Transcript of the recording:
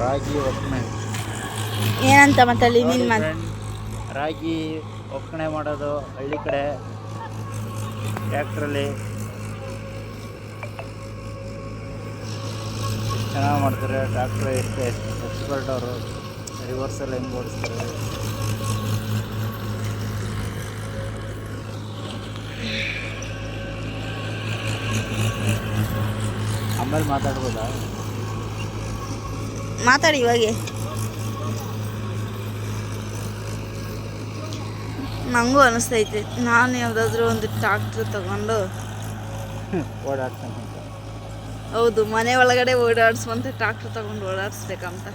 ರಾಗಿ ಒಕ್ಕಣೆ ಏನಂತ ಮತ್ತೆ ಅಲ್ಲಿ ನೋಡಿ ಮೀನು friend, ರಾಗಿ ಒಕ್ಕಣೆ ಮಾಡೋದು ಹಳ್ಳಿ ಕಡೆ ಟ್ರ್ಯಾಕ್ಟ್ರಲ್ಲಿ ಚೆನ್ನಾಗಿ ಮಾಡ್ತಾರೆ. ಟ್ರ್ಯಾಕ್ಟ್ರ್ ಎಕ್ಸ್ಪರ್ಟ್ ಅವರು ರಿವರ್ಸಲ್ಲಿ ಹೆಂಗೆ ಓಡಿಸ್ತಾರೆ. ಆಮೇಲೆ ಮಾತಾಡ್ಬೋದಾ? ಮಾತಾಡಿ ಇವಾಗೆ. ನನಗೂ ಅನಿಸ್ತೈತೆ ನಾನು ಯಾವುದಾದ್ರೂ ಒಂದು ಟ್ರಾಕ್ಟ್ರ್ ತಗೊಂಡು ಓಡಾಡ್ತಾನೆ ಅಂತ. ಹೌದು, ಮನೆ ಒಳಗಡೆ ಓಡಾಡಿಸುವಂಥ ಟ್ರಾಕ್ಟ್ರ್ ತಗೊಂಡು ಓಡಾಡಿಸ್ಬೇಕಂತ.